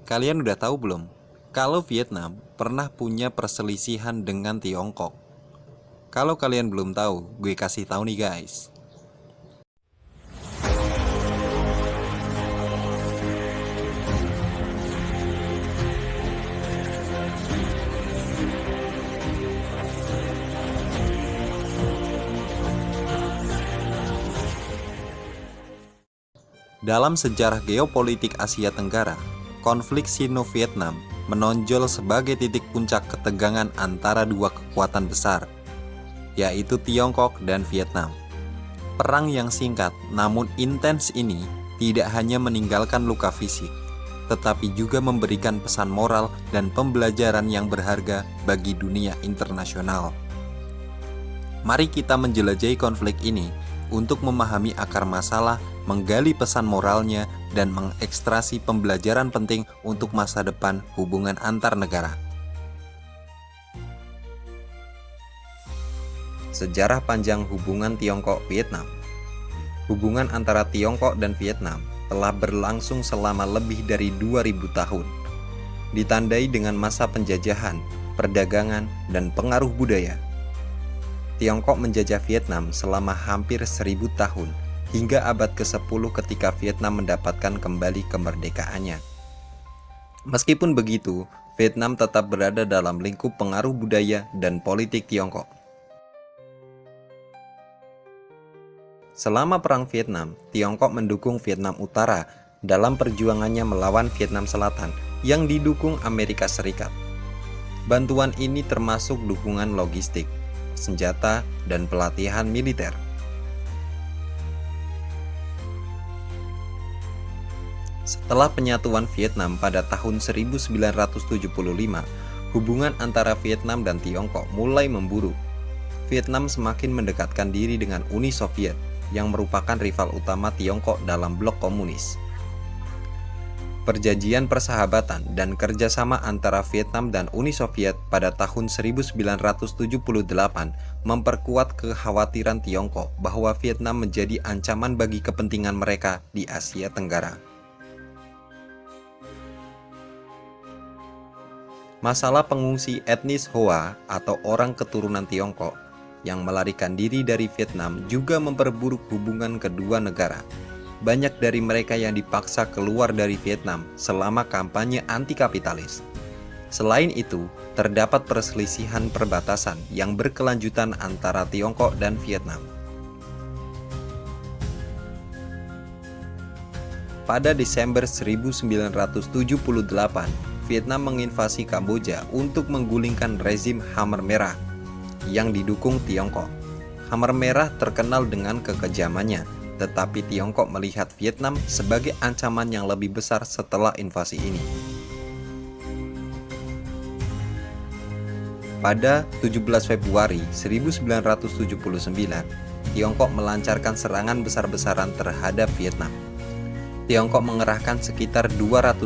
Kalian udah tahu belum? Kalau Vietnam pernah punya perselisihan dengan Tiongkok. Kalau kalian belum tahu, gue kasih tahu nih guys. Dalam sejarah geopolitik Asia Tenggara, konflik Sino-Vietnam menonjol sebagai titik puncak ketegangan antara dua kekuatan besar, yaitu Tiongkok dan Vietnam. Perang yang singkat namun intens ini tidak hanya meninggalkan luka fisik, tetapi juga memberikan pesan moral dan pembelajaran yang berharga bagi dunia internasional. Mari kita menjelajahi konflik ini untuk memahami akar masalah, menggali pesan moralnya, dan mengekstrasi pembelajaran penting untuk masa depan hubungan antar negara. Sejarah panjang hubungan Tiongkok-Vietnam. Hubungan antara Tiongkok dan Vietnam telah berlangsung selama lebih dari 2000 tahun. Ditandai dengan masa penjajahan, perdagangan, dan pengaruh budaya. Tiongkok menjajah Vietnam selama hampir 1000 tahun, hingga abad ke-10 ketika Vietnam mendapatkan kembali kemerdekaannya. Meskipun begitu, Vietnam tetap berada dalam lingkup pengaruh budaya dan politik Tiongkok. Selama Perang Vietnam, Tiongkok mendukung Vietnam Utara dalam perjuangannya melawan Vietnam Selatan yang didukung Amerika Serikat. Bantuan ini termasuk dukungan logistik, senjata, dan pelatihan militer. Setelah penyatuan Vietnam pada tahun 1975, hubungan antara Vietnam dan Tiongkok mulai memburuk. Vietnam semakin mendekatkan diri dengan Uni Soviet, yang merupakan rival utama Tiongkok dalam blok komunis. Perjanjian persahabatan dan kerjasama antara Vietnam dan Uni Soviet pada tahun 1978 memperkuat kekhawatiran Tiongkok bahwa Vietnam menjadi ancaman bagi kepentingan mereka di Asia Tenggara. Masalah pengungsi etnis Hoa atau orang keturunan Tiongkok yang melarikan diri dari Vietnam juga memperburuk hubungan kedua negara. Banyak dari mereka yang dipaksa keluar dari Vietnam selama kampanye anti-kapitalis. Selain itu, terdapat perselisihan perbatasan yang berkelanjutan antara Tiongkok dan Vietnam. Pada Desember 1978, Vietnam menginvasi Kamboja untuk menggulingkan rezim Khmer Merah yang didukung Tiongkok. Khmer Merah terkenal dengan kekejamannya, tetapi Tiongkok melihat Vietnam sebagai ancaman yang lebih besar setelah invasi ini. Pada 17 Februari 1979, Tiongkok melancarkan serangan besar-besaran terhadap Vietnam. Tiongkok mengerahkan sekitar 200.000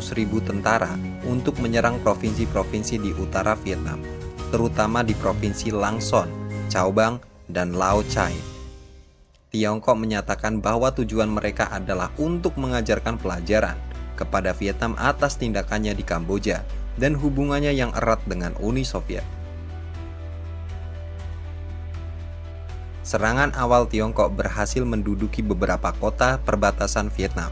tentara untuk menyerang provinsi-provinsi di utara Vietnam, terutama di provinsi Lang Son, Cao Bang, dan Lao Cai. Tiongkok menyatakan bahwa tujuan mereka adalah untuk mengajarkan pelajaran kepada Vietnam atas tindakannya di Kamboja dan hubungannya yang erat dengan Uni Soviet. Serangan awal Tiongkok berhasil menduduki beberapa kota perbatasan Vietnam,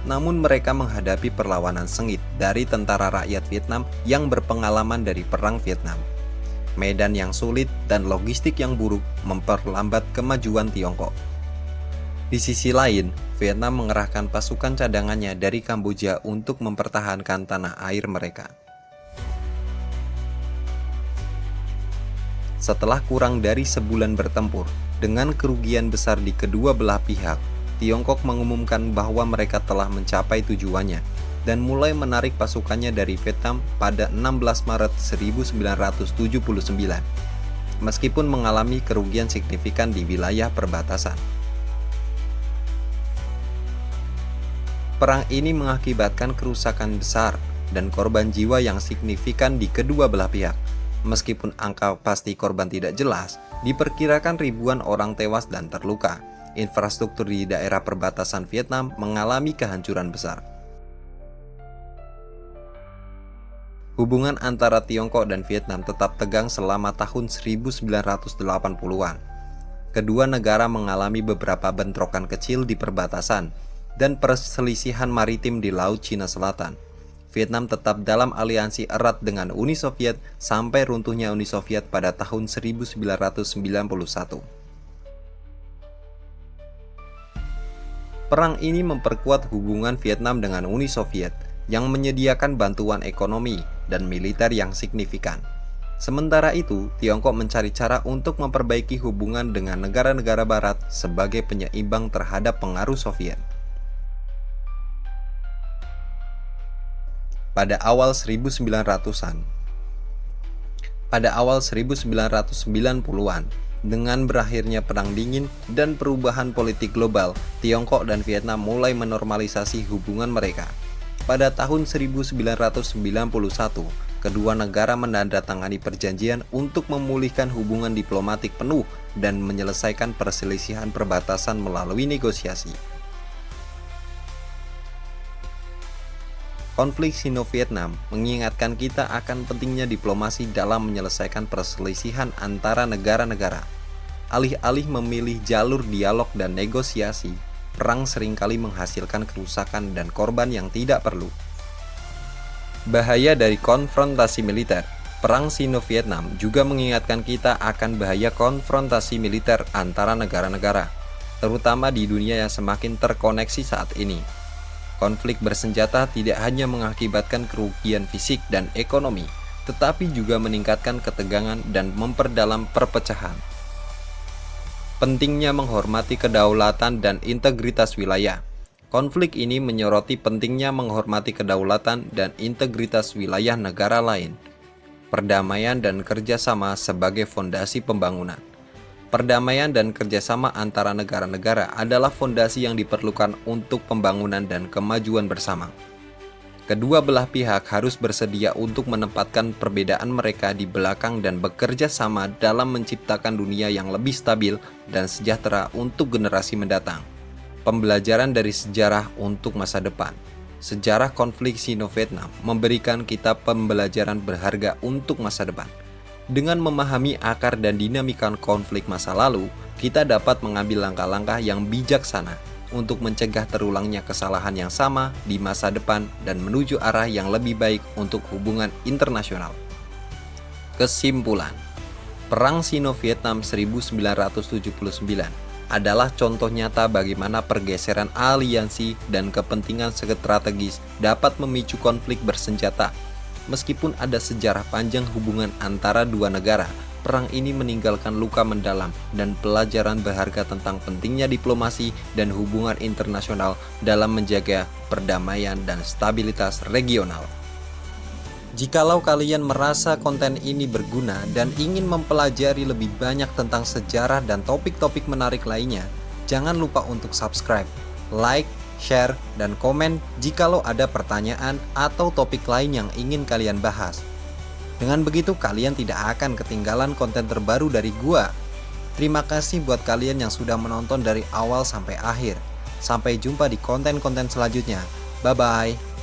namun mereka menghadapi perlawanan sengit dari tentara rakyat Vietnam yang berpengalaman dari Perang Vietnam. Medan yang sulit dan logistik yang buruk memperlambat kemajuan Tiongkok. Di sisi lain, Vietnam mengerahkan pasukan cadangannya dari Kamboja untuk mempertahankan tanah air mereka. Setelah kurang dari sebulan bertempur, dengan kerugian besar di kedua belah pihak, Tiongkok mengumumkan bahwa mereka telah mencapai tujuannya dan mulai menarik pasukannya dari Vietnam pada 16 Maret 1979, meskipun mengalami kerugian signifikan di wilayah perbatasan. Perang ini mengakibatkan kerusakan besar dan korban jiwa yang signifikan di kedua belah pihak. Meskipun angka pasti korban tidak jelas, diperkirakan ribuan orang tewas dan terluka. Infrastruktur di daerah perbatasan Vietnam mengalami kehancuran besar. Hubungan antara Tiongkok dan Vietnam tetap tegang selama tahun 1980-an. Kedua negara mengalami beberapa bentrokan kecil di perbatasan dan perselisihan maritim di Laut Cina Selatan. Vietnam tetap dalam aliansi erat dengan Uni Soviet sampai runtuhnya Uni Soviet pada tahun 1991. Perang ini memperkuat hubungan Vietnam dengan Uni Soviet yang menyediakan bantuan ekonomi dan militer yang signifikan. Sementara itu, Tiongkok mencari cara untuk memperbaiki hubungan dengan negara-negara barat sebagai penyeimbang terhadap pengaruh Soviet. Pada awal 1990-an, dengan berakhirnya Perang Dingin dan perubahan politik global, Tiongkok dan Vietnam mulai menormalisasi hubungan mereka. Pada tahun 1991, kedua negara menandatangani perjanjian untuk memulihkan hubungan diplomatik penuh dan menyelesaikan perselisihan perbatasan melalui negosiasi. Konflik Sino-Vietnam mengingatkan kita akan pentingnya diplomasi dalam menyelesaikan perselisihan antara negara-negara. Alih-alih memilih jalur dialog dan negosiasi, perang seringkali menghasilkan kerusakan dan korban yang tidak perlu. Bahaya dari konfrontasi militer. Perang Sino-Vietnam juga mengingatkan kita akan bahaya konfrontasi militer antara negara-negara, terutama di dunia yang semakin terkoneksi saat ini. Konflik bersenjata tidak hanya mengakibatkan kerugian fisik dan ekonomi, tetapi juga meningkatkan ketegangan dan memperdalam perpecahan. Pentingnya menghormati kedaulatan dan integritas wilayah. Konflik ini menyoroti pentingnya menghormati kedaulatan dan integritas wilayah negara lain. Perdamaian dan kerjasama sebagai fondasi pembangunan. Perdamaian dan kerjasama antara negara-negara adalah fondasi yang diperlukan untuk pembangunan dan kemajuan bersama. Kedua belah pihak harus bersedia untuk menempatkan perbedaan mereka di belakang dan bekerja sama dalam menciptakan dunia yang lebih stabil dan sejahtera untuk generasi mendatang. Pembelajaran dari sejarah untuk masa depan. Sejarah konflik Sino-Vietnam memberikan kita pembelajaran berharga untuk masa depan. Dengan memahami akar dan dinamika konflik masa lalu, kita dapat mengambil langkah-langkah yang bijaksana untuk mencegah terulangnya kesalahan yang sama di masa depan dan menuju arah yang lebih baik untuk hubungan internasional. Kesimpulan, Perang Sino-Vietnam 1979 adalah contoh nyata bagaimana pergeseran aliansi dan kepentingan strategis dapat memicu konflik bersenjata. Meskipun ada sejarah panjang hubungan antara dua negara, perang ini meninggalkan luka mendalam dan pelajaran berharga tentang pentingnya diplomasi dan hubungan internasional dalam menjaga perdamaian dan stabilitas regional. Jikalau kalian merasa konten ini berguna dan ingin mempelajari lebih banyak tentang sejarah dan topik-topik menarik lainnya, jangan lupa untuk subscribe, like, share, dan komen jikalau ada pertanyaan atau topik lain yang ingin kalian bahas. Dengan begitu kalian tidak akan ketinggalan konten terbaru dari gua. Terima kasih buat kalian yang sudah menonton dari awal sampai akhir. Sampai jumpa di konten-konten selanjutnya. Bye-bye.